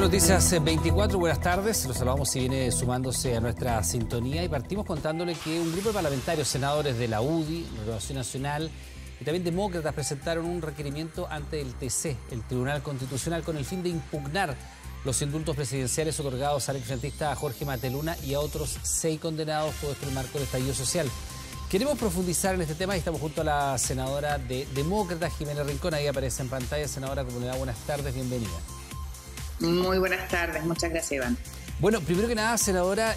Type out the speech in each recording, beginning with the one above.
Noticias 24, buenas tardes. Los saludamos si viene sumándose a nuestra sintonía y partimos contándole que un grupo de parlamentarios, senadores de la UDI, Renovación Nacional y también demócratas presentaron un requerimiento ante el TC, el Tribunal Constitucional, con el fin de impugnar los indultos presidenciales otorgados al exfrentista Jorge Mateluna y a otros 6 condenados, todo esto en el marco del estallido social. Queremos profundizar en este tema y estamos junto a la senadora de Demócratas, Jimena Rincón. Ahí aparece en pantalla. Senadora, ¿cómo le va? Buenas tardes, bienvenida. Muy buenas tardes, muchas gracias, Iván. Bueno, primero que nada, senadora,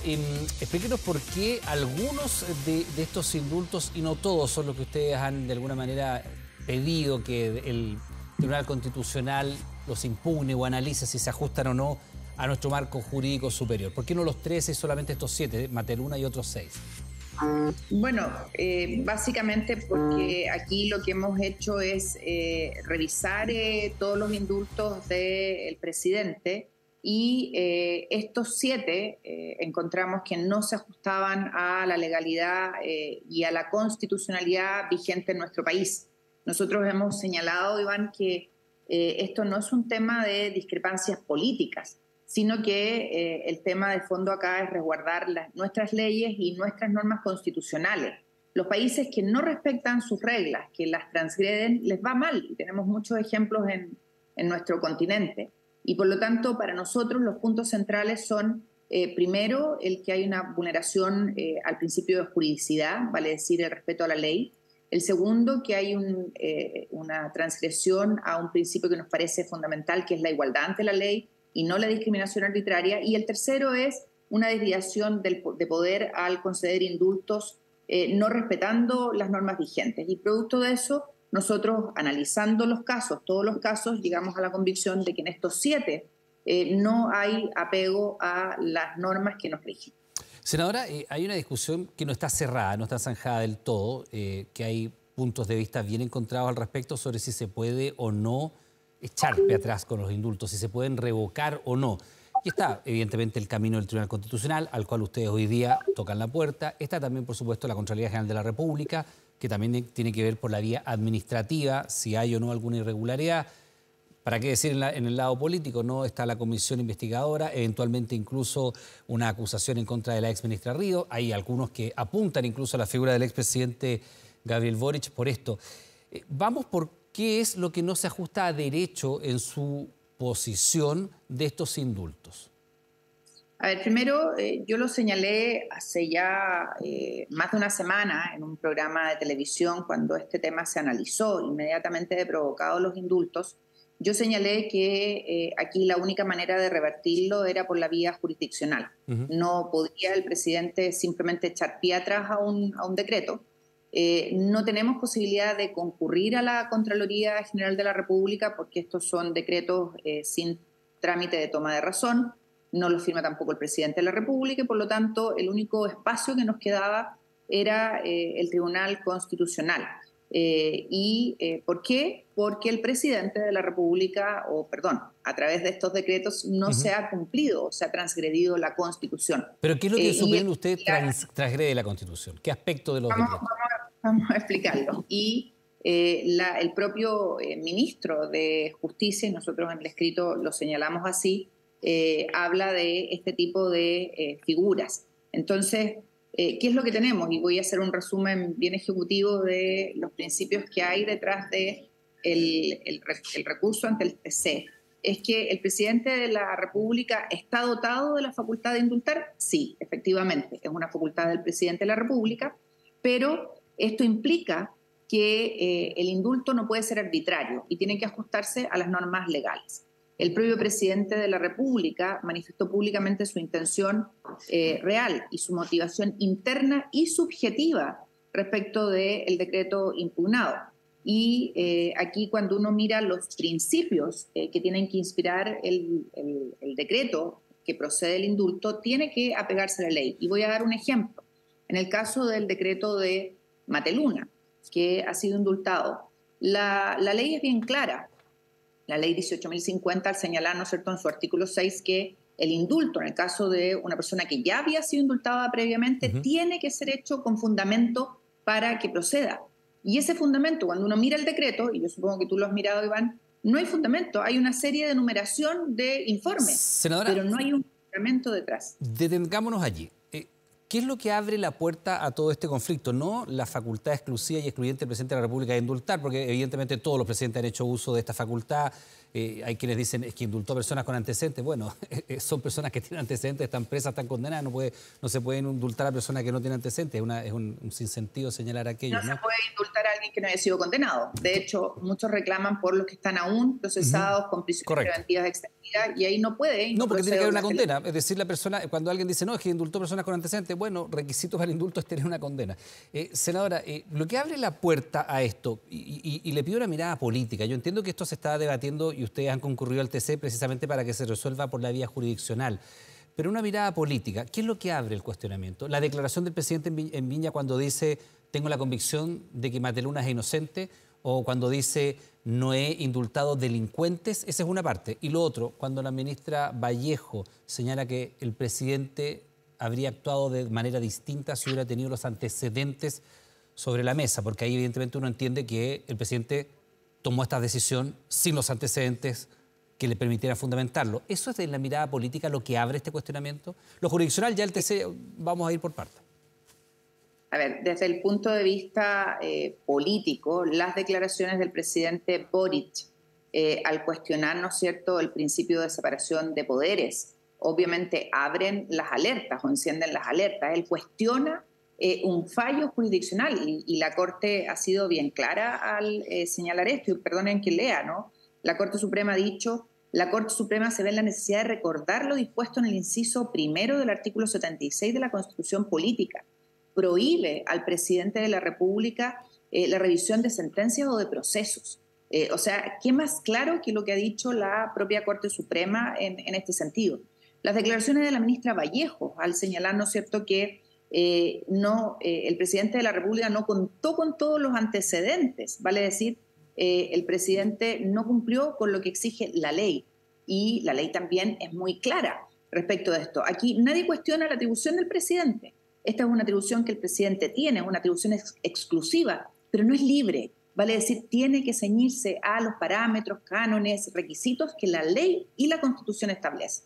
explíquenos por qué algunos de estos indultos, y no todos, son los que ustedes han de alguna manera pedido que el Tribunal Constitucional los impugne o analice si se ajustan o no a nuestro marco jurídico superior. ¿Por qué no los 13 y solamente estos 7, Mateluna y otros 6? Bueno, básicamente porque aquí lo que hemos hecho es revisar todos los indultos del presidente y estos 7 encontramos que no se ajustaban a la legalidad y a la constitucionalidad vigente en nuestro país. Nosotros hemos señalado, Iván, que esto no es un tema de discrepancias políticas, sino que el tema de fondo acá es resguardar nuestras leyes y nuestras normas constitucionales. Los países que no respetan sus reglas, que las transgreden, les va mal. Y tenemos muchos ejemplos en nuestro continente. Y por lo tanto, para nosotros los puntos centrales son, primero, el que hay una vulneración al principio de juridicidad, vale decir, el respeto a la ley. El segundo, que hay una transgresión a un principio que nos parece fundamental, que es la igualdad ante la ley y no la discriminación arbitraria. Y el tercero es una desviación de poder al conceder indultos no respetando las normas vigentes. Y producto de eso, nosotros, analizando los casos, todos los casos, llegamos a la convicción de que en estos 7 no hay apego a las normas que nos rigen. Senadora, hay una discusión que no está cerrada, no está zanjada del todo, que hay puntos de vista bien encontrados al respecto sobre si se puede o no echar pie atrás con los indultos, si se pueden revocar o no. Y está, evidentemente, el camino del Tribunal Constitucional, al cual ustedes hoy día tocan la puerta. Está también, por supuesto, la Contraloría General de la República, que también tiene que ver por la vía administrativa, si hay o no alguna irregularidad. ¿Para qué decir en el lado político? No está la comisión investigadora, eventualmente incluso una acusación en contra de la exministra Río. Hay algunos que apuntan incluso a la figura del expresidente Gabriel Boric por esto. Vamos por qué es lo que no se ajusta a derecho en su posición de estos indultos. A ver, primero yo lo señalé hace ya más de una semana en un programa de televisión cuando este tema se analizó inmediatamente de provocados los indultos. Yo señalé que aquí la única manera de revertirlo era por la vía jurisdiccional. No podía el presidente simplemente echar pie atrás a un decreto. No tenemos posibilidad de concurrir a la Contraloría General de la República porque estos son decretos sin trámite de toma de razón. No los firma tampoco el presidente de la República y por lo tanto el único espacio que nos quedaba era el Tribunal Constitucional. ¿Por qué? Porque el presidente de la República, a través de estos decretos no se ha cumplido, se ha transgredido la Constitución. ¿Pero qué es lo que supone usted transgrede la Constitución? ¿Qué aspecto de los decretos? Vamos a explicarlo. Y el propio ministro de Justicia, y nosotros en el escrito lo señalamos así, habla de este tipo de figuras. Entonces, ¿qué es lo que tenemos? Y voy a hacer un resumen bien ejecutivo de los principios que hay detrás de el recurso ante el TC. ¿Es que el presidente de la República está dotado de la facultad de indultar? Sí, efectivamente, es una facultad del presidente de la República, pero esto implica que el indulto no puede ser arbitrario y tiene que ajustarse a las normas legales. El propio presidente de la República manifestó públicamente su intención real y su motivación interna y subjetiva respecto del decreto impugnado. Y aquí cuando uno mira los principios que tienen que inspirar el decreto que procede del indulto, tiene que apegarse a la ley. Y voy a dar un ejemplo. En el caso del decreto de Mateluna, que ha sido indultado, la ley es bien clara. La ley 18.050 al señalar, ¿no es cierto?, en su artículo 6 que el indulto, en el caso de una persona que ya había sido indultada previamente, tiene que ser hecho con fundamento para que proceda. Y ese fundamento, cuando uno mira el decreto, y yo supongo que tú lo has mirado, Iván, No hay fundamento, hay una serie de enumeración de informes, Senadora, pero no hay un fundamento detrás. detengámonos allí. ¿Qué es lo que abre la puerta a todo este conflicto? No la facultad exclusiva y excluyente del presidente de la República de indultar, porque evidentemente todos los presidentes han hecho uso de esta facultad. Hay quienes dicen es que indultó personas con antecedentes. Bueno, son personas que tienen antecedentes, están presas, están condenadas. No se pueden indultar a personas que no tienen antecedentes. Es un sinsentido señalar aquello, No se ¿no? puede indultar a alguien que no haya sido condenado. De hecho, muchos reclaman por los que están aún procesados con prisiones preventivas extendidas y ahí no puede. No, porque tiene que haber una condena. Es decir, la persona, cuando alguien dice, no, es que indultó personas con antecedentes, bueno, requisito para el indulto es tener una condena. Senadora, lo que abre la puerta a esto, y le pido una mirada política, yo entiendo que esto se está debatiendo y ustedes han concurrido al TC precisamente para que se resuelva por la vía jurisdiccional. Pero una mirada política, ¿qué es lo que abre el cuestionamiento? La declaración del presidente en Viña cuando dice, tengo la convicción de que Mateluna es inocente, o cuando dice, no he indultado delincuentes, esa es una parte. Y lo otro, cuando la ministra Vallejo señala que el presidente habría actuado de manera distinta si hubiera tenido los antecedentes sobre la mesa, porque ahí evidentemente uno entiende que el presidente tomó esta decisión sin los antecedentes que le permitieran fundamentarlo. ¿Eso es de la mirada política lo que abre este cuestionamiento? Lo jurisdiccional ya el TC, vamos a ir por partes. A ver, desde el punto de vista político, las declaraciones del presidente Boric al cuestionar, ¿no es cierto?, el principio de separación de poderes, obviamente abren las alertas o encienden las alertas. Él cuestiona un fallo jurisdiccional y la Corte ha sido bien clara al señalar esto, y perdonen que lea, ¿no? La Corte Suprema ha dicho, la Corte Suprema se ve en la necesidad de recordar lo dispuesto en el inciso primero del artículo 76 de la Constitución Política. Prohíbe al presidente de la República la revisión de sentencias o de procesos. O sea, ¿qué más claro que lo que ha dicho la propia Corte Suprema en este sentido? Las declaraciones de la ministra Vallejo al señalar, ¿no es cierto?, que el presidente de la República no contó con todos los antecedentes, vale decir, el presidente no cumplió con lo que exige la ley y la ley también es muy clara respecto de esto. Aquí nadie cuestiona la atribución del presidente. Esta es una atribución que el presidente tiene, una atribución exclusiva, pero no es libre. Vale decir, tiene que ceñirse a los parámetros, cánones, requisitos que la ley y la Constitución establecen.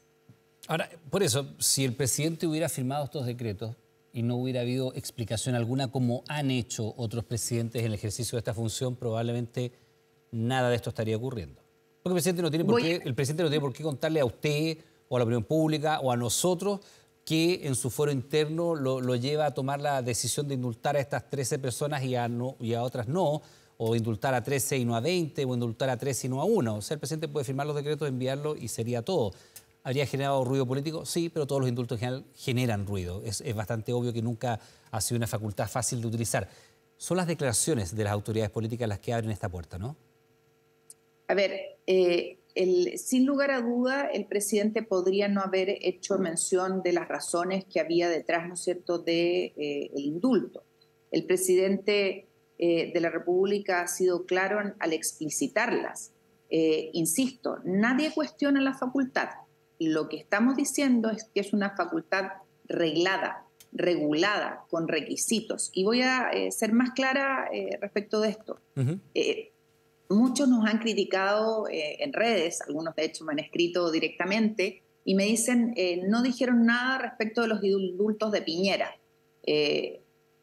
Ahora, por eso, si el presidente hubiera firmado estos decretos y no hubiera habido explicación alguna como han hecho otros presidentes en el ejercicio de esta función, probablemente nada de esto estaría ocurriendo. Porque el presidente no tiene por qué contarle a usted o a la opinión pública o a nosotros que en su foro interno lo lleva a tomar la decisión de indultar a estas 13 personas y a otras no, o indultar a 13 y no a 20, o indultar a 13 y no a 1. O sea, el presidente puede firmar los decretos, enviarlos y sería todo. ¿Habría generado ruido político? Sí, pero todos los indultos en general generan ruido. Es bastante obvio que nunca ha sido una facultad fácil de utilizar. Son las declaraciones de las autoridades políticas las que abren esta puerta, ¿no? A ver, sin lugar a duda, el presidente podría no haber hecho mención de las razones que había detrás, ¿no es cierto?, del indulto. El presidente de la República ha sido claro al explicitarlas. Insisto, nadie cuestiona la facultad. Lo que estamos diciendo es que es una facultad reglada, regulada, con requisitos. Y voy a ser más clara respecto de esto. Muchos nos han criticado en redes, algunos de hecho me han escrito directamente, y me dicen, no dijeron nada respecto de los indultos de Piñera.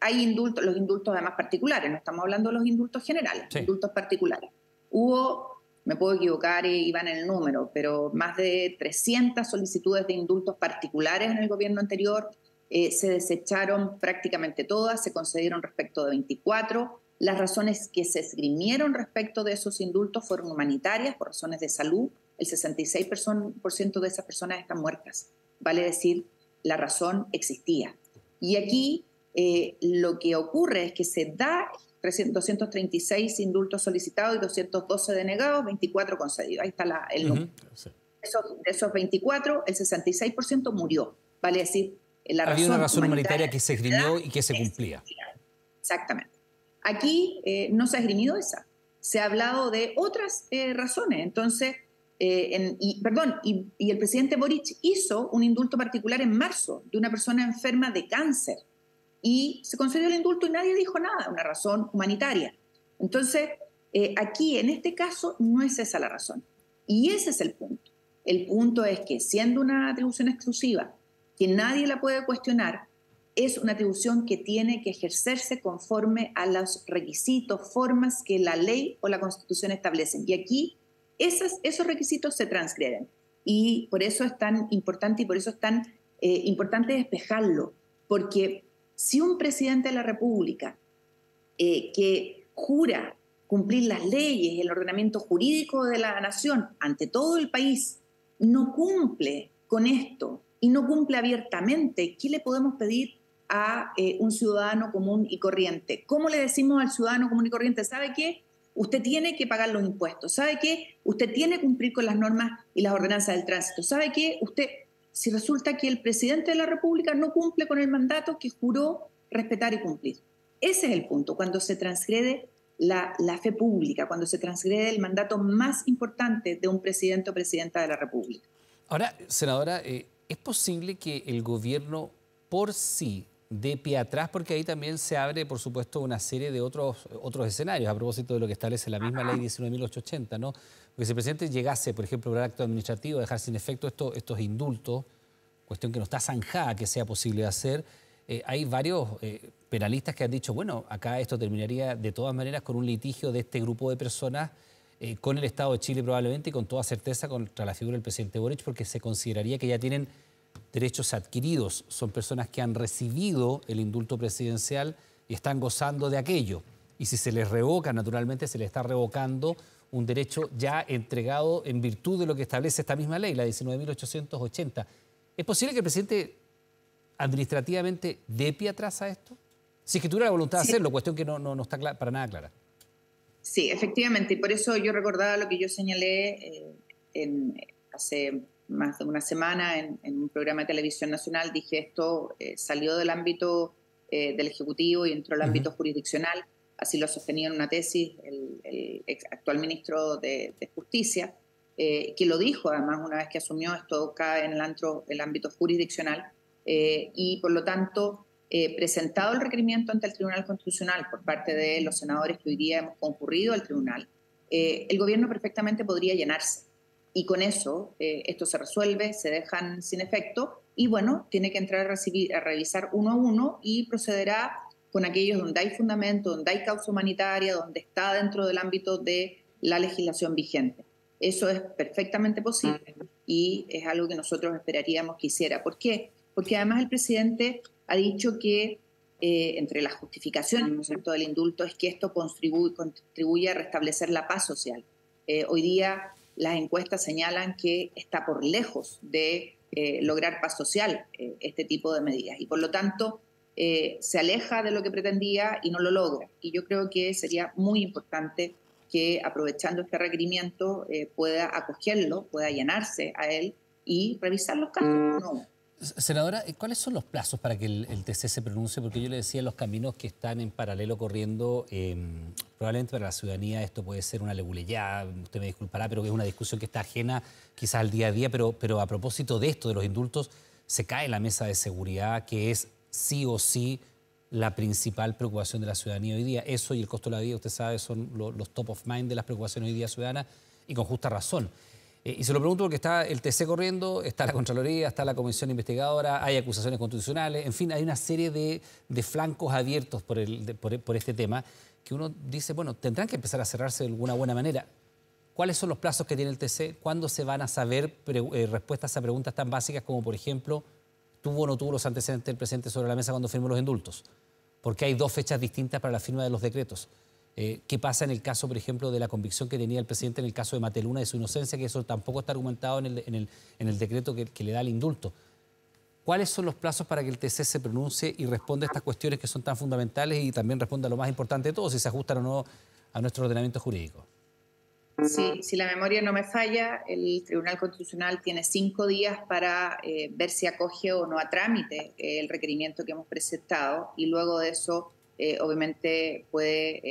Hay indultos, los indultos además particulares, no estamos hablando de los indultos generales, sí. Indultos particulares. Hubo, me puedo equivocar y van en el número, pero más de 300 solicitudes de indultos particulares en el gobierno anterior, se desecharon prácticamente todas, se concedieron respecto de 24. Las razones que se esgrimieron respecto de esos indultos fueron humanitarias, por razones de salud. El 66% de esas personas están muertas. Vale decir, la razón existía. Y aquí lo que ocurre es que se da 236 indultos solicitados y 212 denegados, 24 concedidos. Ahí está el número. Sí. De esos 24, el 66% murió. Vale decir, había una razón humanitaria que se esgrimió y que se cumplía. Exactamente. Aquí no se ha esgrimido esa. Se ha hablado de otras razones. Entonces, y el presidente Boric hizo un indulto particular en marzo de una persona enferma de cáncer. Y se concedió el indulto y nadie dijo nada, una razón humanitaria. Entonces, Aquí, en este caso, no es esa la razón. Y ese es el punto. El punto es que, siendo una atribución exclusiva, que nadie la puede cuestionar, es una atribución que tiene que ejercerse conforme a los requisitos, formas que la ley o la Constitución establecen. Y aquí esos requisitos se transgreden. Y por eso es tan importante y por eso es tan importante despejarlo. Porque si un presidente de la República que jura cumplir las leyes, el ordenamiento jurídico de la nación ante todo el país, no cumple con esto y no cumple abiertamente, ¿qué le podemos pedir a un ciudadano común y corriente? ¿Cómo le decimos al ciudadano común y corriente? ¿Sabe qué? Usted tiene que pagar los impuestos. ¿Sabe qué? Usted tiene que cumplir con las normas y las ordenanzas del tránsito. ¿Sabe qué? Usted, si resulta que el presidente de la República no cumple con el mandato que juró respetar y cumplir. Ese es el punto, cuando se transgrede la fe pública, cuando se transgrede el mandato más importante de un presidente o presidenta de la República. Ahora, senadora, ¿es posible que el gobierno por sí dé pie atrás? Porque ahí también se abre, por supuesto, una serie de otros escenarios, a propósito de lo que establece la misma ley 19.880, ¿no? Porque si el presidente llegase, por ejemplo, por acto administrativo, a dejar sin efecto estos indultos, cuestión que no está zanjada que sea posible hacer, hay varios penalistas que han dicho, bueno, acá esto terminaría de todas maneras con un litigio de este grupo de personas con el Estado de Chile probablemente y con toda certeza contra la figura del presidente Boric, porque se consideraría que ya tienen derechos adquiridos. Son personas que han recibido el indulto presidencial y están gozando de aquello. Y si se les revoca, naturalmente se les está revocando un derecho ya entregado en virtud de lo que establece esta misma ley, la 19.880. ¿Es posible que el presidente administrativamente dé pie atrás a esto? Si es que tuviera la voluntad de hacerlo, cuestión que no está para nada clara. Sí, efectivamente, y por eso yo recordaba lo que yo señalé hace más de una semana en un programa de televisión nacional. Dije, esto salió del ámbito del Ejecutivo y entró al ámbito jurisdiccional. Así lo sostenía en una tesis el actual ministro de Justicia, que lo dijo además una vez que asumió, esto cae en el ámbito jurisdiccional, y por lo tanto, presentado el requerimiento ante el Tribunal Constitucional por parte de los senadores que hoy día hemos concurrido al tribunal, el gobierno perfectamente podría llenarse. Y con eso esto se resuelve, se dejan sin efecto y bueno, tiene que entrar a revisar uno a uno y procederá con aquellos donde hay fundamento, donde hay causa humanitaria, donde está dentro del ámbito de la legislación vigente. Eso es perfectamente posible y es algo que nosotros esperaríamos que hiciera. ¿Por qué? Porque además el presidente ha dicho que entre las justificaciones, ¿no es cierto?, del indulto es que esto contribuye a restablecer la paz social. Hoy día las encuestas señalan que está por lejos de lograr paz social este tipo de medidas y por lo tanto se aleja de lo que pretendía y no lo logra. Y yo creo que sería muy importante que aprovechando este requerimiento pueda acogerlo, pueda llenarse a él y revisar los casos. No. Senadora, ¿cuáles son los plazos para que el TC se pronuncie? Porque yo le decía, los caminos que están en paralelo corriendo, probablemente para la ciudadanía esto puede ser una leguleyá, usted me disculpará, pero es una discusión que está ajena quizás al día a día, pero a propósito de esto, de los indultos, se cae la mesa de seguridad, que es sí o sí la principal preocupación de la ciudadanía hoy día. Eso y el costo de la vida, usted sabe, son los top of mind de las preocupaciones hoy día ciudadanas y con justa razón. Y se lo pregunto porque está el TC corriendo, está la Contraloría, está la Comisión Investigadora, hay acusaciones constitucionales, en fin, hay una serie de flancos abiertos por este tema que uno dice, bueno, tendrán que empezar a cerrarse de alguna buena manera. ¿Cuáles son los plazos que tiene el TC? ¿Cuándo se van a saber respuestas a preguntas tan básicas como, por ejemplo, tuvo o no tuvo los antecedentes del presidente sobre la mesa cuando firmó los indultos? Porque hay dos fechas distintas para la firma de los decretos. ¿Qué pasa en el caso, por ejemplo, de la convicción que tenía el presidente en el caso de Mateluna de su inocencia, que eso tampoco está argumentado en el decreto que le da el indulto? ¿Cuáles son los plazos para que el TC se pronuncie y responda a estas cuestiones que son tan fundamentales y también responda a lo más importante de todo, si se ajustan o no a nuestro ordenamiento jurídico? Sí, si la memoria no me falla, el Tribunal Constitucional tiene 5 días para ver si acoge o no a trámite el requerimiento que hemos presentado y luego de eso obviamente puede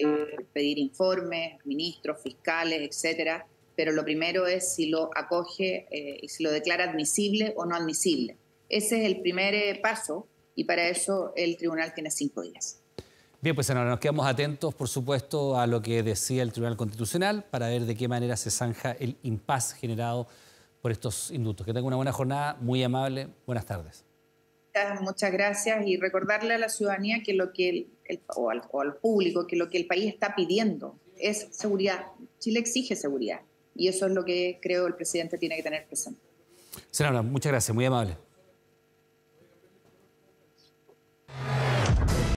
pedir informes, ministros, fiscales, etcétera, pero lo primero es si lo acoge y si lo declara admisible o no admisible. Ese es el primer paso y para eso el tribunal tiene 5 días. Bien, pues senadora, nos quedamos atentos, por supuesto, a lo que decía el Tribunal Constitucional para ver de qué manera se zanja el impasse generado por estos indultos. Que tenga una buena jornada, muy amable. Buenas tardes. Muchas gracias y recordarle a la ciudadanía que lo que o al público que lo que el país está pidiendo es seguridad. Chile exige seguridad y eso es lo que creo el presidente tiene que tener presente. Senadora, muchas gracias, muy amable.